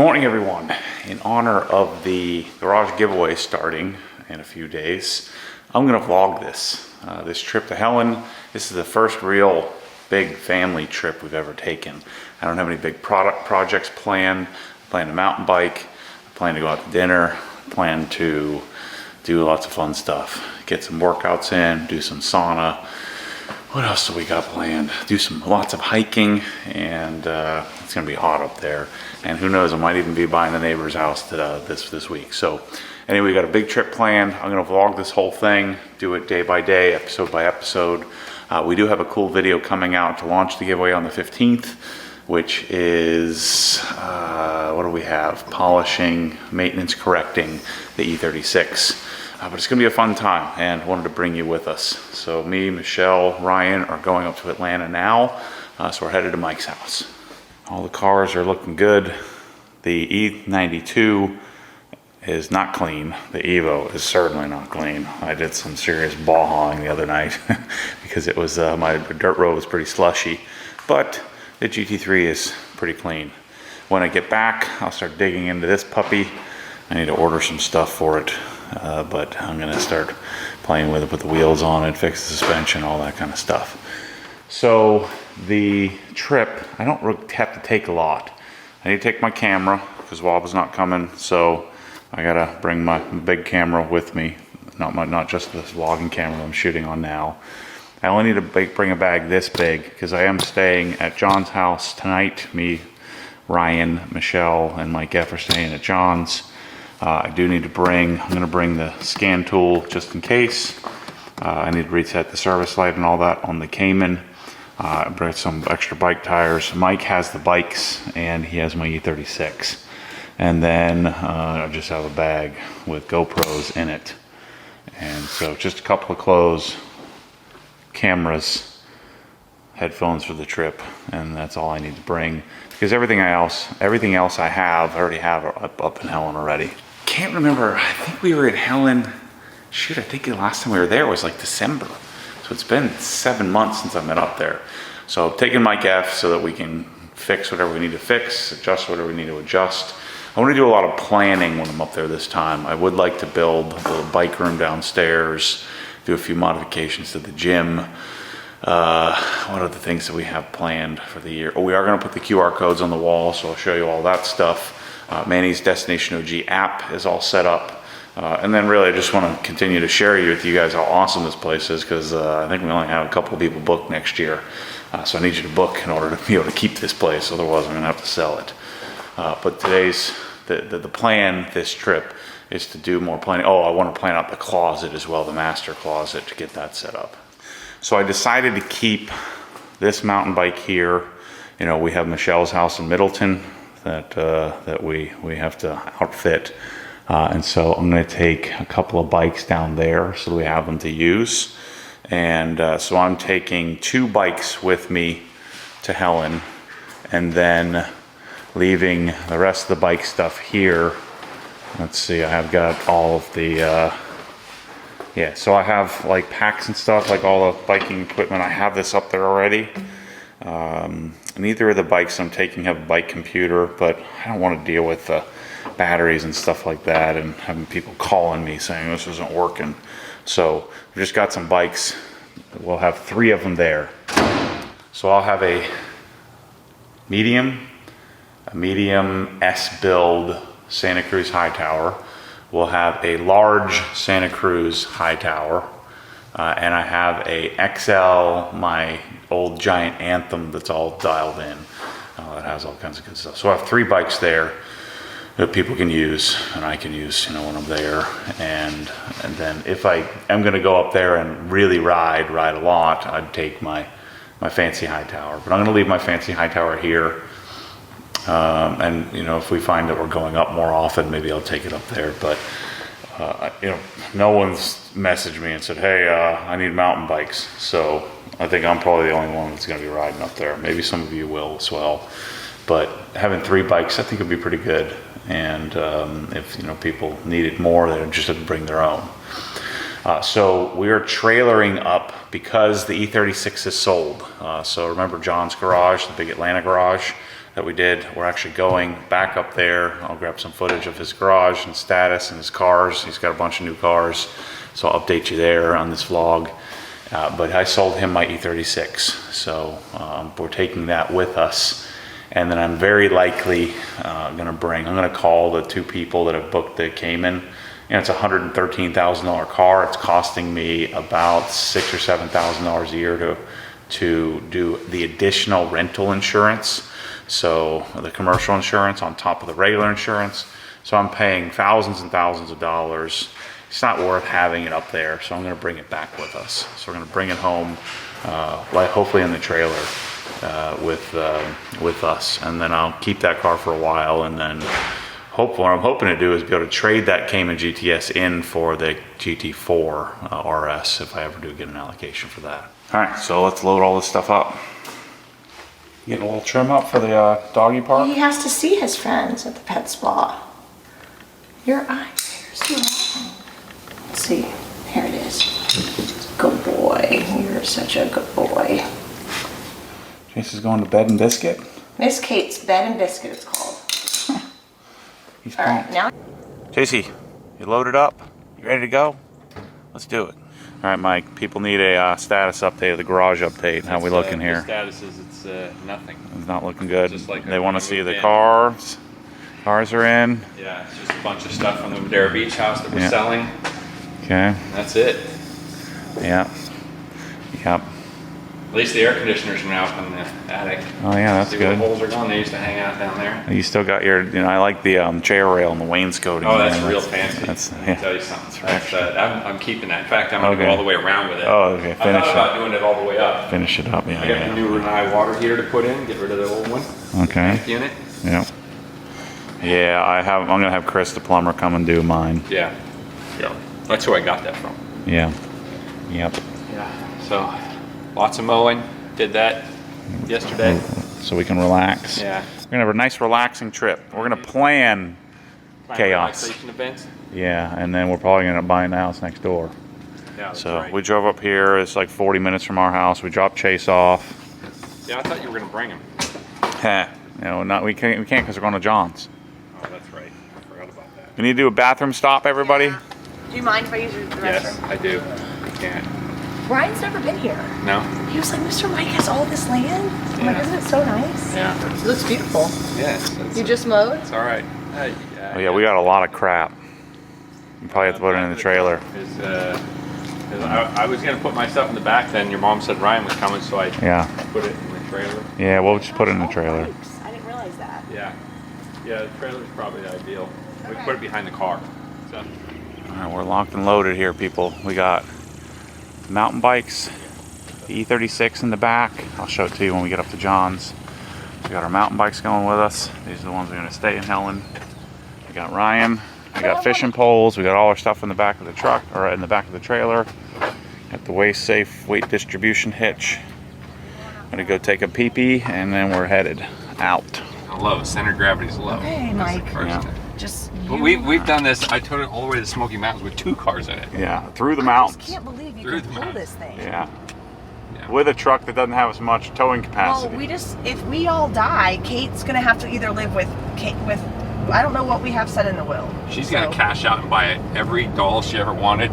Good morning, everyone. In honor of the garage giveaway starting in a few days, I'm going to vlog this trip to Helen. This is the first real big family trip we've ever taken. I don't have any big projects planned. I plan to mountain bike, I plan to go out to dinner, I plan to do lots of fun stuff. Get some workouts in, do some sauna. What else do we got planned? Do lots of hiking, and it's gonna be hot up there. And who knows, I might even be buying the neighbor's house this week. So anyway, we got a big trip planned. I'm gonna vlog this whole thing, do it day by day, episode by episode. We do have a cool video coming out to launch the giveaway on the 15th, which is, what do we have? Polishing, maintenance correcting the E36. But it's gonna be a fun time, and wanted to bring you with us. So me, Michelle, Ryan are going up to Atlanta now, so we're headed to Mike's house. All the cars are looking good. The E92 is not clean. The Evo is certainly not clean. I did some serious ball hauling the other night because it was, my dirt road was pretty slushy, but the GT3 is pretty clean. When I get back, I'll start digging into this puppy. I need to order some stuff for it. But I'm gonna start playing with it, put the wheels on it, fix the suspension, all that kind of stuff. So the trip, I don't really have to take a lot. I need to take my camera because Wob is not coming, so I gotta bring my big camera with me, not just this vlogging camera I'm shooting on now. I only need to bring a bag this big because I am staying at John's house tonight. Me, Ryan, Michelle, and Mike F are staying at John's. I do need to I'm going to bring the scan tool just in case. I need to reset the service light and all that on the Cayman. Bring some extra bike tires. Mike has the bikes and he has my E36. And then I just have a bag with GoPros in it. And so just a couple of clothes, cameras, headphones for the trip, and that's all I need to bring. Because everything else I already have up in Helen already. Can't remember, I think we were in Helen, shoot, I think the last time we were there was like December. So it's been 7 months since I've been up there. So I'm taking Mike F so that we can fix whatever we need to fix, adjust whatever we need to adjust. I want to do a lot of planning when I'm up there this time. I would like to build a little bike room downstairs, do a few modifications to the gym. What are the things that we have planned for the year? Oh, we are going to put the QR codes on the wall, so I'll show you all that stuff. Manny's Destination OG app is all set up. And then really I just want to continue to share with you guys how awesome this place is, because I think we only have a couple of people booked next year. So I need you to book in order to be able to keep this place, otherwise I'm going to have to sell it. But today's, the plan this trip is to do more planning. Oh, I want to plan out the closet as well, the master closet, to get that set up. So I decided to keep this mountain bike here. You know, we have Michelle's house in Middleton that we have to outfit. And so I'm gonna take a couple of bikes down there so we have them to use. And so I'm taking 2 bikes with me to Helen, and then leaving the rest of the bike stuff here. Let's see, I have got all of the, yeah, so I have like packs and stuff, like all the biking equipment. I have this up there already. Neither of the bikes I'm taking have a bike computer, but I don't want to deal with the batteries and stuff like that and having people calling me saying this isn't working. So we've just got some bikes. We'll have 3 of them there. So I'll have a medium S build Santa Cruz high tower. We'll have a large Santa Cruz high tower, and I have a XL, my old giant Anthem that's all dialed in. That has all kinds of good stuff. So I have 3 bikes there that people can use, and I can use, you know, when I'm there. And then if I am going to go up there and really ride a lot, I'd take my fancy high tower. But I'm going to leave my fancy high tower here. And you know, if we find that we're going up more often, maybe I'll take it up there. But you know, no one's messaged me and said, hey, I need mountain bikes. So I think I'm probably the only one that's going to be riding up there. Maybe some of you will as well. But having 3 bikes, I think would be pretty good. And if, you know, people needed more, they're interested in bring their own. So we are trailering up because the E36 is sold. So remember John's garage, the big Atlanta garage? that we did. We're actually going back up there. I'll grab some footage of his garage and status and his cars. He's got a bunch of new cars, so I'll update you there on this vlog. But I sold him my E36, so we're taking that with us. And then I'm very likely I'm gonna call the 2 people that have booked the Cayman. And it's a $113,000 car. It's costing me about $6,000 or $7,000 a year to do the additional rental insurance. So the commercial insurance on top of the regular insurance. So I'm paying thousands and thousands of dollars. It's not worth having it up there. So I'm gonna bring it back with us. So we're gonna bring it home, like hopefully in the trailer with us. And then I'll keep that car for a while, and then what I'm hoping to do is be able to trade that Cayman GTS in for the GT4 RS if I ever do get an allocation for that. All right, so let's load all this stuff up. Getting a little trim up for the doggy park. He has to see his friends at the pet spa. Your eyes are so long. Let's see. Here it is. Good boy. You're such a good boy. Chase is going to bed and biscuit. Miss Kate's bed and biscuit, it's called. He's all right, now. JC, you loaded up? You ready to go? Let's do it. All right, Mike. People need a status update, the garage update. How we looking here? The status is it's nothing. It's not looking good. Just like they want to see the in. cars. Cars are in. Yeah, it's just a bunch of stuff from the Madera Beach house that we're selling. Okay. That's it. Yeah. Yep. At least the air conditioners are now up in the attic. Oh yeah, that's see good. Where the holes are gone. They used to hang out down there. You still got your, I like the chair rail and the wainscoting. Oh, that's real fancy. That's, Let me tell you something. I'm keeping that. In fact, I'm going to Okay. go all the way around with it. Oh, okay. I thought about doing it all the way up. Finish it up, yeah. I got the new Renai water heater to put in. Get rid of the old one. Okay. The unit. Yeah. Yeah, I'm gonna have Chris the plumber come and do mine. Yeah. Yeah. That's who I got that from. Yeah. Yep. Yeah. So, lots of mowing. Did that yesterday. So we can relax. Yeah. We're gonna have a nice relaxing trip. We're gonna plan chaos. Relaxation events. Yeah, and then we're probably gonna buy the house next door. Yeah, that's So right. we drove up here. It's like 40 minutes from our house. We dropped Chase off. Yeah, I thought you were gonna bring him. We can't because we're going to John's. Oh, that's right. I forgot about that. We need to do a bathroom stop, everybody. Yeah. Do you mind if I use the restroom? Yes, I do. You can. Ryan's never been here. No? He was like, Mr. Mike has all this land. I'm like, Yeah. isn't it so nice? Yeah. It looks beautiful. Yes. You just mowed? It's all right. Oh, yeah, we got a lot of crap. You probably have to put it in the trailer. I was gonna put my stuff in the back. Then your mom said Ryan was coming, so I put it in the trailer. Yeah, we'll just put it in the trailer. Bikes. I didn't realize that. Yeah. Yeah, the trailer's probably ideal. We can put it behind the car. So. All right, we're locked and loaded here, people. We got mountain bikes, the E36 in the back. I'll show it to you when we get up to John's. We got our mountain bikes going with us. These are the ones that are gonna stay in Helen. We got Ryan. We got fishing poles. We got all our stuff in the back of the truck, or in the back of the trailer. Got the Waste Safe weight distribution hitch. Gonna go take a pee-pee, and then we're headed out. Low. Center gravity's low. Okay, That's the Mike. first Yeah. thing. Just. But we've done this. I towed it all the way to the Smoky Mountains with 2 cars in it. Yeah, through the I mountains. just can't believe you Through can the pull mountains. this thing. Yeah. Yeah. With a truck that doesn't have as much towing capacity. Well, if we all die, Kate's gonna have to either live with I don't know what we have set in the will. She's gonna cash out and buy every doll she ever wanted.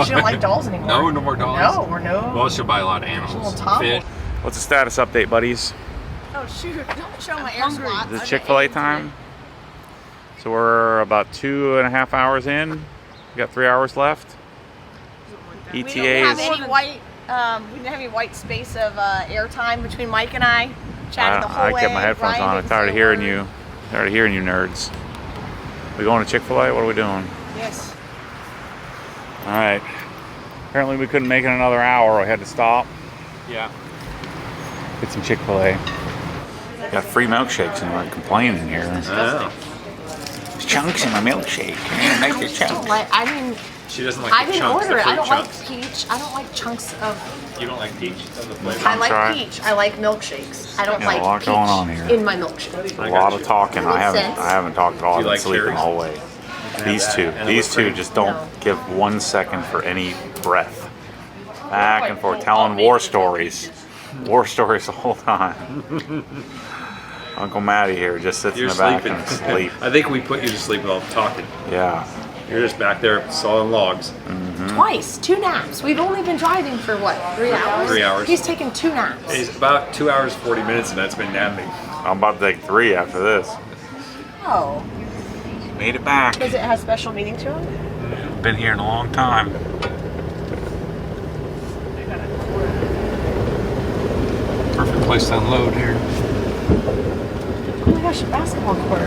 She don't like dolls anymore. No, no more dolls. No, or no. Well, she'll buy a lot of animals. She'll topple. Fish. What's the status update, buddies? Oh shoot! Don't show my air spots. Is it Chick-fil-A time? So we're about 2.5 hours in. We got 3 hours left. We ETA don't have is. any white. We didn't have any white space of air time between Mike and I. Chatted the whole I way. kept my headphones Ryan on. I'm didn't tired say of a hearing word. you. Tired of hearing you nerds. We going to Chick-fil-A? What are we doing? Yes. All right. Apparently we couldn't make it another hour. I had to stop. Yeah. Get some Chick-fil-A. Got free milkshakes and we're complaining here. Oh. There's chunks in my milkshake. Make the I chunks. don't like. I mean, She doesn't like I the didn't chunks, order the it. I fruit don't chunks. like peach. I don't like chunks of. You don't like peach? Of the flavor? I like try. peach. I like milkshakes. I don't Yeah, a like lot peach going on here. in my milkshake. A lot of talking. That I makes sense. haven't talked at all. Do I've you been like sleeping cherries? the whole way. These two. and These two whipped just don't No. give 1 second for any breath. Back and forth, telling war stories. War stories the whole time. Uncle Matty here just sits You're in the back sleeping. and sleep. I think we put you to sleep while talking. Yeah. You're just back there sawing logs. Twice, 2 naps. We've only been driving for what, 3 hours? 3 hours. He's taken 2 naps. It's about 2 hours 40 minutes, and that's been napping. I'm about to take 3 after this. Oh, Made it back. does it have special meaning to him? Been here in a long time. Perfect place to unload here. Oh my gosh, a basketball court.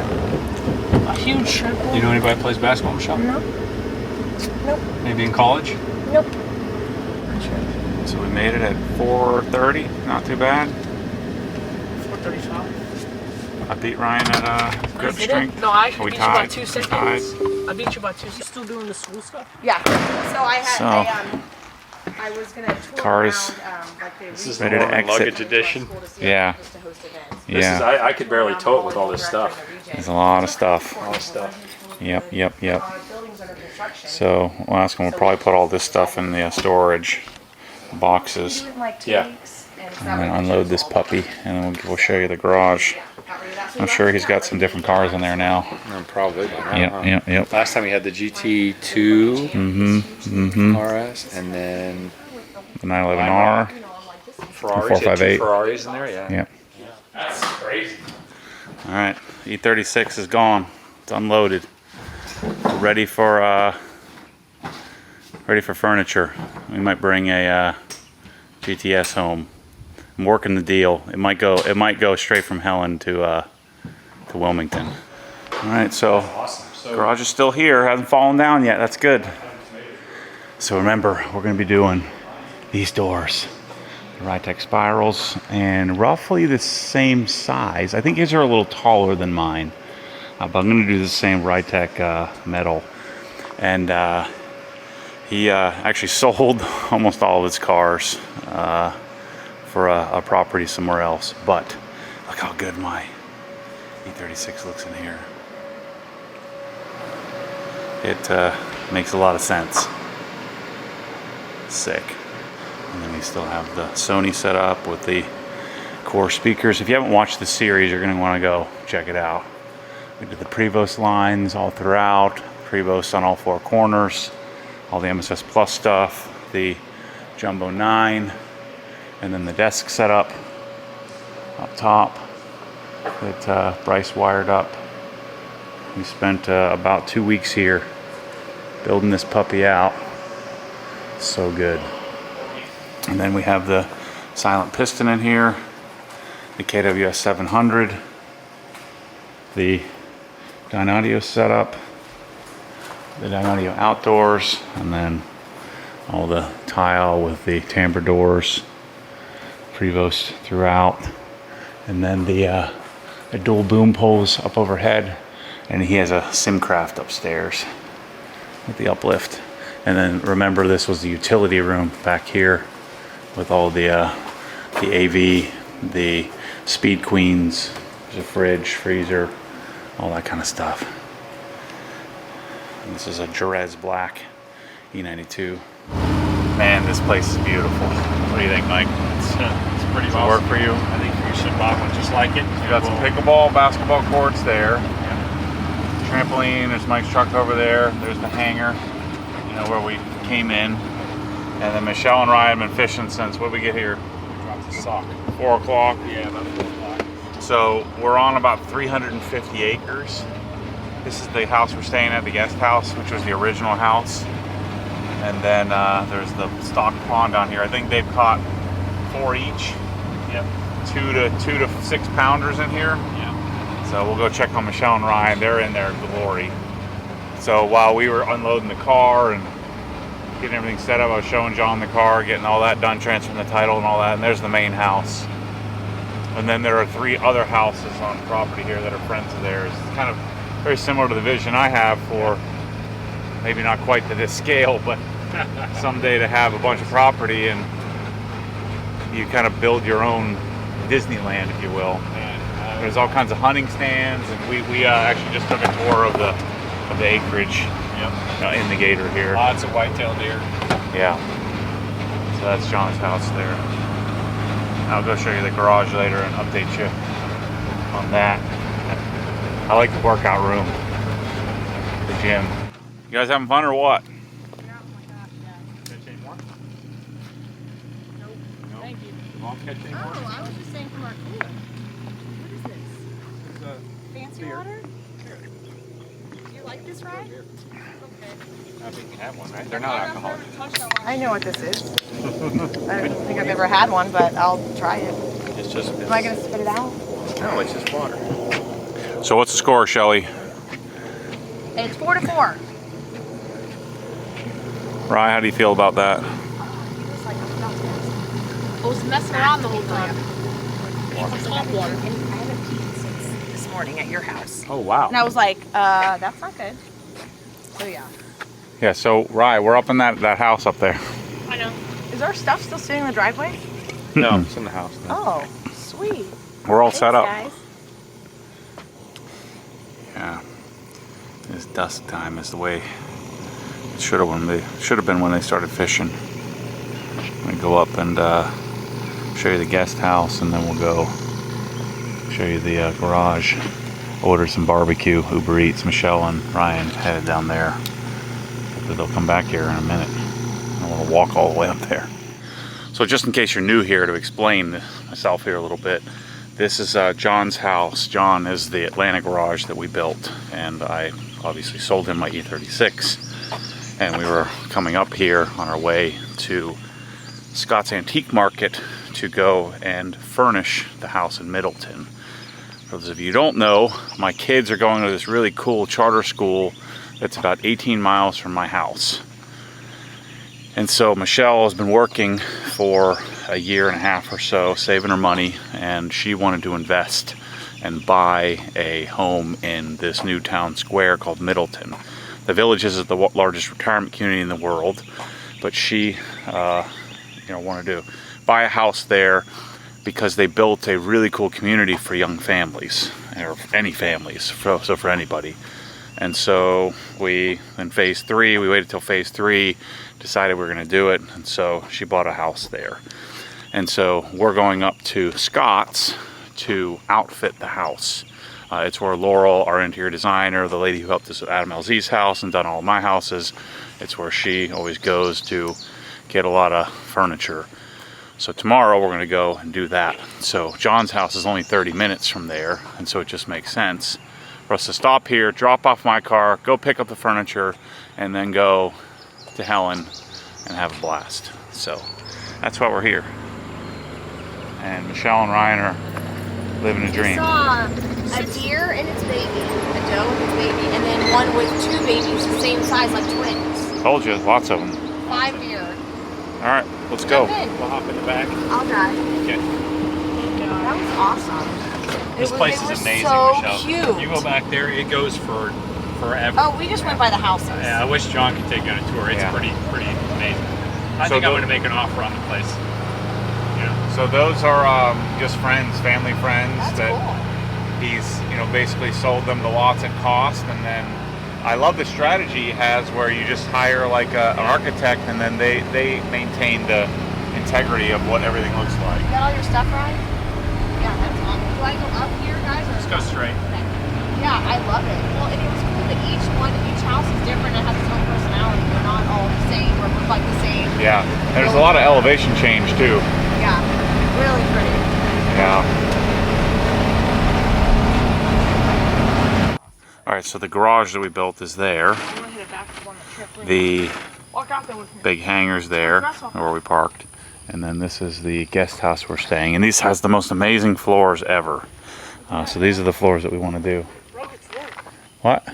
A huge circle. You know anybody that plays basketball, Michelle? No. Nope. Maybe in college? Nope. Not sure. So we made it at 4:30. Not too bad. 4:35. I beat Ryan at grip Did strength. it? No, I We beat you by tied. 2 We seconds. tied. I beat you by 2 seconds. You still doing the school stuff? Yeah. So I had, So- I was gonna tour Cars. around, like the This is Ready the to long exit. luggage edition. Yeah. This is, Yeah. I could barely tow it with all this stuff. There's a lot of stuff. All this stuff. Yep. So last one, we'll probably put all this stuff in the storage boxes. Yeah. And then unload this puppy, and then we'll show you the garage. I'm sure he's got some different cars in there now. Probably. By now, huh? Yep. Last time we had the GT2 RS, and then The 911R. Ferraris. 458. 2 Ferraris in there, yeah. Yep. That's crazy. All right, E36 is gone. It's unloaded. Ready for furniture. We might bring a GTS home. I'm working the deal. It might go straight from Helen to Wilmington. All right, so Awesome. So garage is still here. Hasn't fallen down yet. That's good. So remember, we're going to be doing these doors. The Rytec spirals, and roughly the same size. I think these are a little taller than mine, but I'm going to do the same Rytec metal. And he actually sold almost all of his cars for a property somewhere else. But look how good my E36 looks in here. It makes a lot of sense. Sick. And then we still have the Sony set up with the core speakers. If you haven't watched the series, you're going to want to go check it out. We did the Prevost lines all throughout, Prevost on all 4 corners, all the MSS Plus stuff, the Jumbo 9, and then the desk setup up top that Bryce wired up. We spent about 2 weeks here building this puppy out. So good. And then we have the silent piston in here, the KWS 700, the Dynaudio setup, the Dynaudio outdoors, and then all the tile with the timbre doors, Prevost throughout, and then the dual boom poles up overhead, and he has a Simcraft upstairs with the uplift. And then remember, this was the utility room back here with all the AV, the Speed Queens, there's a fridge, freezer, all that kind of stuff. And this is a Jerez Black E92. Man, this place is beautiful. What do you think, Mike? It's pretty Does it awesome. work for you? I think you should buy one just like it. You got some pickleball, basketball courts there. Trampoline, there's Mike's truck over there. There's the hangar, you know, where we came in. And then Michelle and Ryan have been fishing since, what did we get here? Dropped the sock. 4 o'clock. Yeah, about 4 o'clock. So we're on about 350 acres. This is the house we're staying at, the guest house, which was the original house. And then there's the stock pond down here. I think they've caught 4 each. Yep. 2 to 6 pounders in here. Yeah. So we'll go check on Michelle and Ryan. They're in their glory. So while we were unloading the car and getting everything set up, I was showing John the car, getting all that done, transferring the title and all that. And there's the main house. And then there are 3 other houses on property here that are friends of theirs. It's kind of very similar to the vision I have for, maybe not quite to this scale, but someday to have a bunch of property and you kind of build your own Disneyland, if you will. There's all kinds of hunting stands, and we actually just took a tour of the acreage. Yep. In the gator here. Lots of white-tailed deer. Yeah. So that's John's house there. I'll go show you the garage later and update you. on that. I like the workout room, the gym. You guys having fun or what? Yeah, oh my gosh, yeah. Catch any more? Nope. No? Thank you. Won't catch any more? Oh, I was just saying from our cooler. What is this? It's a Fancy beer. water? Do you like this ride? Okay. I think you have one, right? They're not alcoholic. I know what this is. I don't think I've ever had one, but I'll try it. It's just. Am I gonna spit it out? No, it's just water. So what's the score, Shelly? It's 4-4. Rye, how do you feel about that? I was messing around the whole time. Hot water. I haven't peed since this morning at your house. Oh, wow. And I was like, that's not good. So yeah. Yeah, so Rye, we're up in that house up there. I know. Is our stuff still sitting in the driveway? No, it's in the house. No. Oh, sweet. We're all set up. Guys. Yeah. It's dusk time is the way it should have been when they started fishing. We go up and show you the guest house, and then we'll go show you the garage. Order some barbecue, Uber Eats. Michelle and Ryan headed down there. Hopefully they'll come back here in a minute. I want to walk all the way up there. So just in case you're new here, to explain myself here a little bit, this is John's house. John is the Atlanta garage that we built, and I obviously sold him my E36, and we were coming up here on our way to Scott's Antique Market to go and furnish the house in Middleton. For those of you who don't know, my kids are going to this really cool charter school that's about 18 miles from my house. And so Michelle has been working for a year and a half or so, saving her money, and she wanted to invest and buy a home in this new town square called Middleton. The Village is the largest retirement community in the world, but she wanted to buy a house there because they built a really cool community for young families, or any families, so for anybody. And so in phase 3, we waited till phase 3, decided we were going to do it, and so she bought a house there. And so we're going up to Scott's to outfit the house. It's where Laurel, our interior designer, the lady who helped us with Adam LZ's house and done all of my houses, it's where she always goes to get a lot of furniture. So tomorrow we're going to go and do that. So John's house is only 30 minutes from there, and so it just makes sense for us to stop here, drop off my car, go pick up the furniture, and then go to Helen and have a blast. So that's why we're here. And Michelle and Ryan are living a dream. I saw a deer and its baby, a doe and its baby, and then one with 2 babies the same size, like twins. Told you, lots of them. 5 deer. All right, let's go. Jump in. We'll hop in the back. I'll drive. Okay. That was awesome. This place is amazing, so Michelle. Cute. You go back there, it goes for forever. Oh, we just went by the houses. Yeah, I wish John could take you on a tour. It's Yeah. pretty amazing. I So think I'm the- going to make an offer on the place. Yeah. So those are just friends, family friends That's that cool. he's, basically sold them the lots at cost, and then I love the strategy he has where you just hire like an architect, and then they maintain the integrity of what everything looks like. You got all your stuff right? Yeah, that's awesome. Do I go up here, guys? Or Let's go straight. Okay. Yeah, I love it. Well, and it was cool that each house is different and has its own personality. They're not all the same or look like the same. Yeah, there's a lot of elevation change too. Yeah, really pretty. Yeah. All right, so the garage that we built is there. I'm gonna hit it back to one that trip. The Walk out there with me. big hangars there, where we parked. And then this is the guest house we're staying in. These has the most amazing floors ever. So these are the floors that we want to do. Broke its leg. What?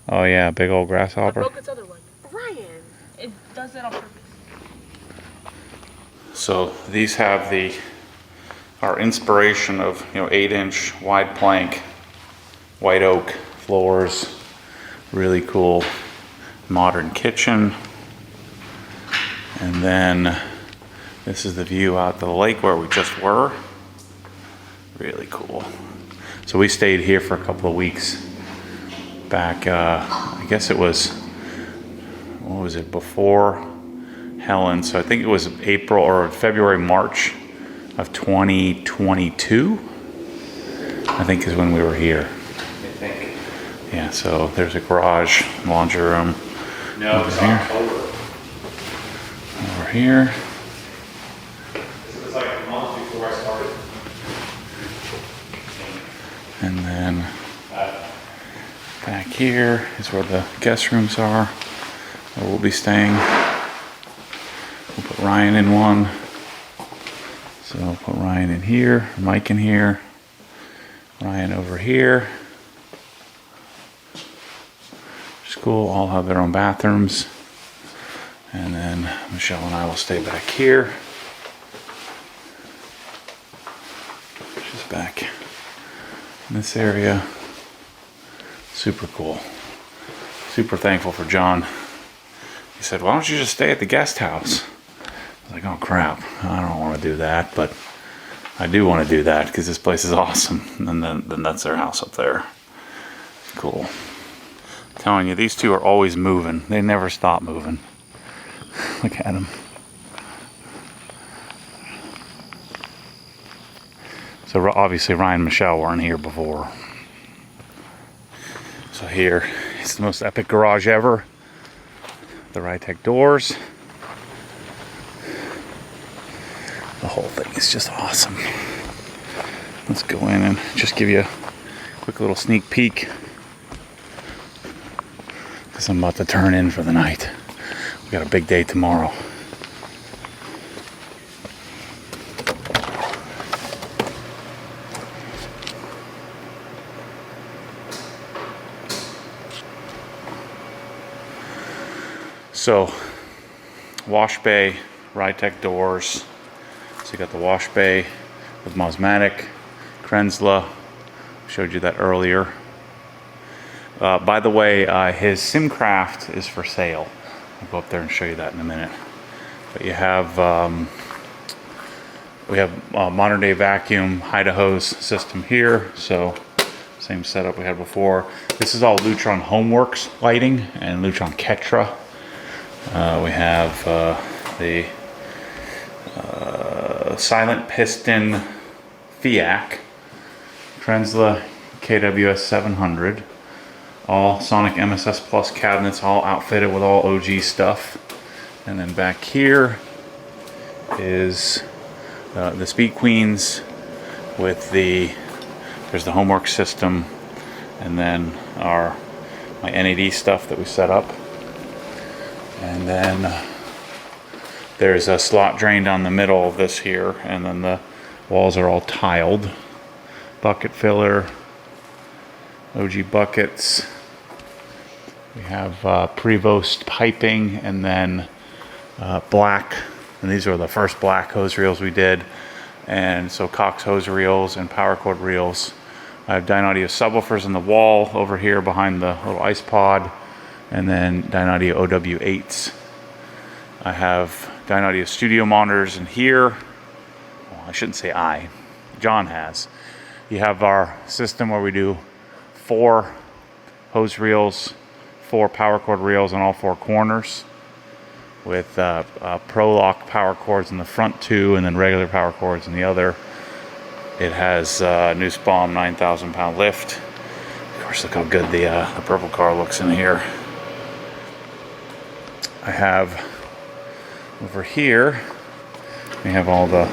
Oh yeah, big old I grasshopper. broke its other leg. Ryan. It does that on purpose. So these have our inspiration of 8-inch wide plank, white oak floors, really cool modern kitchen. And then this is the view out to the lake where we just were. Really cool. So we stayed here for a couple of weeks back, I guess it was, what was it, before Helen. So I think it was April or February, March of 2022. I think is when we were here. I think. Yeah, so there's a garage, laundry room. No, Over it's here. October. Over here. This was like a month before I started. And then back here is where the guest rooms are, where we'll be staying. We'll put Ryan in one. So I'll put Ryan in here, Mike in here, Ryan over here. School all have their own bathrooms. And then Michelle and I will stay back here. She's back in this area. Super cool. Super thankful for John. He said, why don't you just stay at the guest house? I was like, oh crap, I don't want to do that, but I do want to do that because this place is awesome. And then that's their house up there. Cool. I'm telling you, these two are always moving. They never stop moving. Look at them. So obviously Ryan and Michelle weren't here before. So here is the most epic garage ever. The Rytec doors. The whole thing is just awesome. Let's go in and just give you a quick little sneak peek. Because I'm about to turn in for the night. We got a big day tomorrow. So, wash bay, Rytec doors. So you got the wash bay with Mosmatic, Krenzla. Showed you that earlier. By the way, his Simcraft is for sale. I'll go up there and show you that in a minute. But you have, we have modern day vacuum hose system here. So same setup we had before. This is all Lutron Homeworks lighting and Lutron Ketra. We have the silent piston FIAC, Krenzla KWS 700. All Sonic MSS Plus cabinets, all outfitted with all OG stuff. And then back here is the Speed Queens with there's the homework system, and then my NAD stuff that we set up. And then there's a slot drain down the middle of this here, and then the walls are all tiled. Bucket filler, OG buckets. We have Prevost piping, and then black, and these are the first black hose reels we did. And so Cox hose reels and power cord reels. I have Dynaudio subwoofers in the wall over here behind the little ice pod, and then Dynaudio OW8s. I have Dynaudio studio monitors in here. Well, I shouldn't say John has. You have our system where we do 4 hose reels, 4 power cord reels on all 4 corners, with Pro-Lock power cords in the front 2, and then regular power cords in the other. It has new Spawn 9,000 pound lift. Of course, look how good the purple car looks in here. I have over here, we have all the,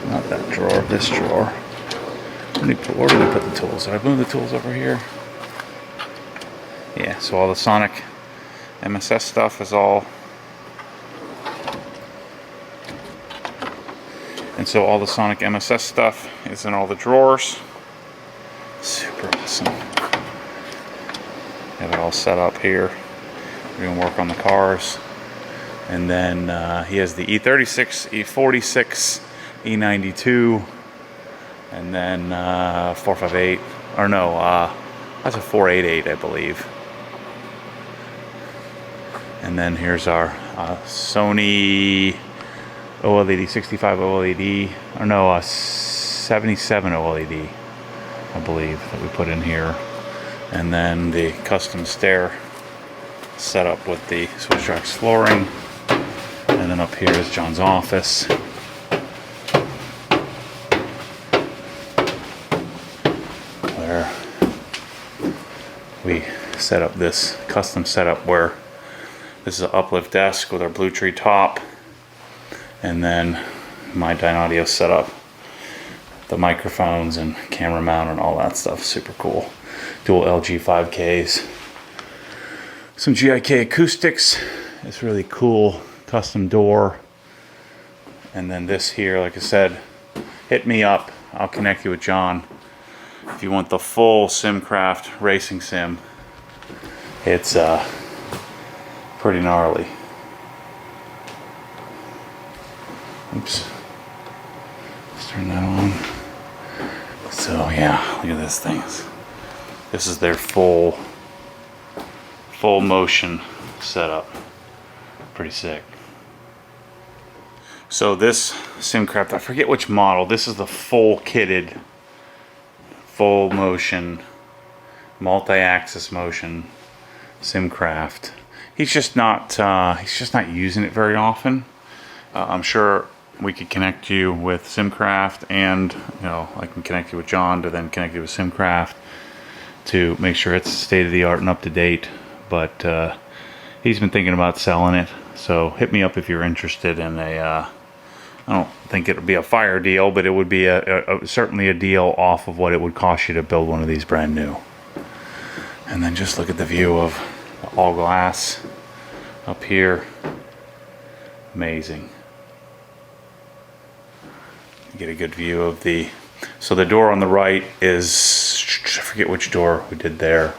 not that drawer, this drawer. Where did I put the tools? Did I move the tools over here? Yeah, so all the Sonic MSS stuff is all. And so all the Sonic MSS stuff is in all the drawers. Super awesome. Have it all set up here. We're going to work on the cars. And then he has the E36, E46, E92, and then 458, or no, that's a 488, I believe. And then here's our Sony OLED 65 OLED, or no, 77 OLED, I believe, that we put in here. And then the custom stair setup with the switch tracks flooring. And then up here is John's office. we set up this custom setup where this is an uplift desk with our Blue Tree top, and then my Dynaudio setup, the microphones and camera mount and all that stuff. Super cool. Dual LG 5Ks, some GIK acoustics. It's really cool. Custom door. And then this here, like I said, hit me up. I'll connect you with John. If you want the full Simcraft racing sim, it's pretty gnarly. Oops. Let's turn that on. So yeah, look at this thing. This is their full motion setup. Pretty sick. So this Simcraft, I forget which model. This is the full kitted, full motion, multi-axis motion Simcraft. He's just not using it very often. I'm sure we could connect you with Simcraft, and I can connect you with John to then connect you with Simcraft to make sure it's state of the art and up to date. But he's been thinking about selling it, so hit me up if you're interested in a. I don't think it would be a fire deal, but it would be certainly a deal off of what it would cost you to build one of these brand new. And then just look at the view of the all glass up here. Amazing. You get a good view of so the door on the right is, I forget which door we did there.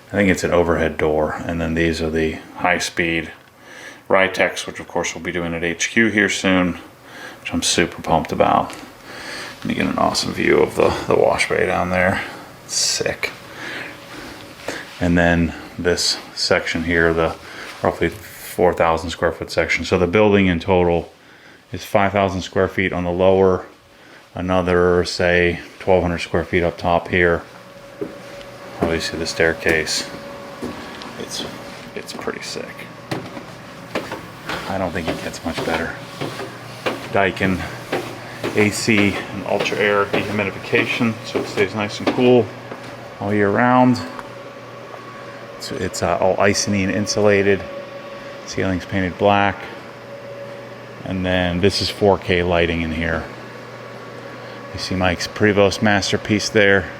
I think it's an overhead door. And then these are the high-speed Ritex, which of course we'll be doing at HQ here soon, which I'm super pumped about. And you get an awesome view of the wash bay down there. It's sick. And then this section here, the roughly 4,000 square foot section. So the building in total is 5,000 square feet on the lower, another say 1,200 square feet up top here. Obviously the staircase, it's pretty sick. I don't think it gets much better. Daikin AC and ultra air dehumidification, so it stays nice and cool all year round. It's all Icynene insulated. Ceiling's painted black. And then this is 4K lighting in here. You see Mike's Prevost masterpiece there.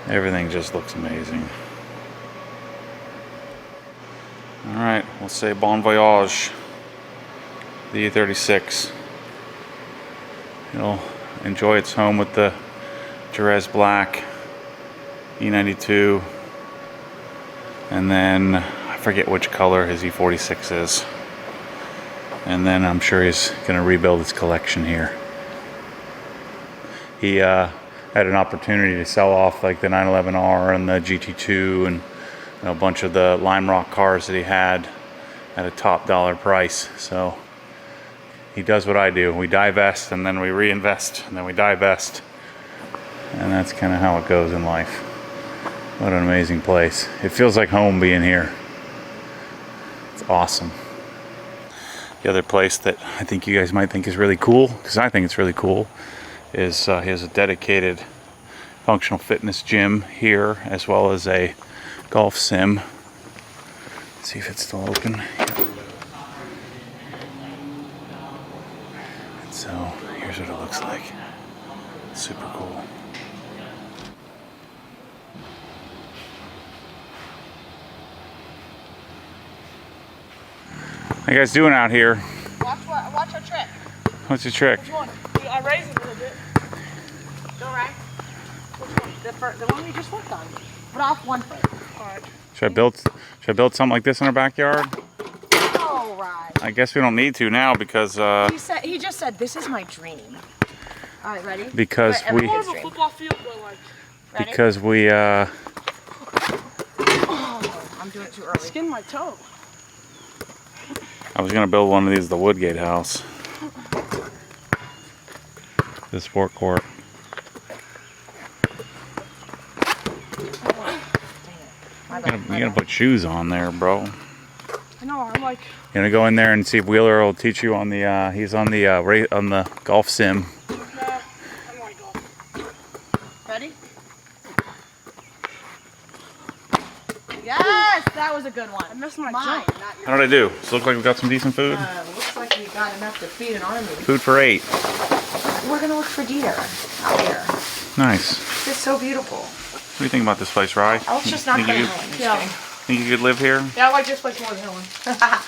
Everything just looks amazing. Alright, we'll say bon voyage. The E36. It'll enjoy its home with the Jerez Black E92. And then I forget which color his E46 is. And then I'm sure he's going to rebuild his collection here. He had an opportunity to sell off like the 911R and the GT2 and a bunch of the Lime Rock cars that he had at a top dollar price. So he does what I do. We divest and then we reinvest and then we divest. And that's kind of how it goes in life. What an amazing place. It feels like home being here. It's awesome. The other place that I think you guys might think is really cool, because I think it's really cool, is he has a dedicated functional fitness gym here, as well as a golf sim. Let's see if it's still open. Yeah. And so here's what it looks like. Super cool. How you guys doing out here? Watch our trick. What's your trick? Which one? I raised it a little bit. Go right. Which one? The one we just worked on. Put off one foot. All right. Should I build something like this in our backyard? All right. I guess we don't need to now because He just said this is my dream. All right, ready? because But we everyone's dream. Football field, but like. Ready? because we Oh, I'm doing it too early. Skin my toe. I was gonna build one of these at the Woodgate house. The sport court. You're gonna put shoes on there, bro. I know. I'm like. You're gonna go in there and see if Wheeler will teach you on the. He's on the on the golf sim. Nah, I don't want to go. Ready? That was a good one. I missed my Mine, jump. not yours. How did I do? Does it look like we got some decent food? Looks like we got enough to feed an army. Food for 8. We're gonna look for deer out here. Nice. It's so beautiful. What do you think about this place, Rye? Let's just not think go to you, Helen. Just Yeah. kidding. think you could live here? Yeah, I like this place more than Helen.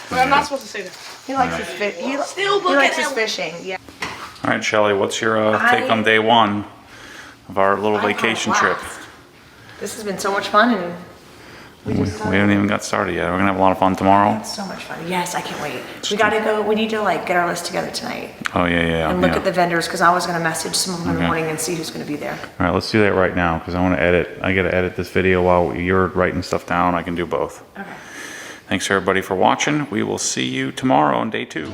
But I'm not supposed to say that. He likes his fish. He Still he likes looking his at fishing. Yeah. All right, Shelly, what's your take on day 1 of our little vacation trip? This has been so much fun, and We haven't even got started yet. We're gonna have a lot of fun tomorrow. it's so much fun. Yes, I can't wait. We gotta go. We need to like get our list together tonight Oh yeah. and look yeah. at the vendors because I was gonna message some of them in the Okay. morning and see who's gonna be there. All right, let's do that right now because I want to edit. I gotta edit this video while you're writing stuff down. I can do both. Okay. Thanks everybody for watching. We will see you tomorrow on day 2.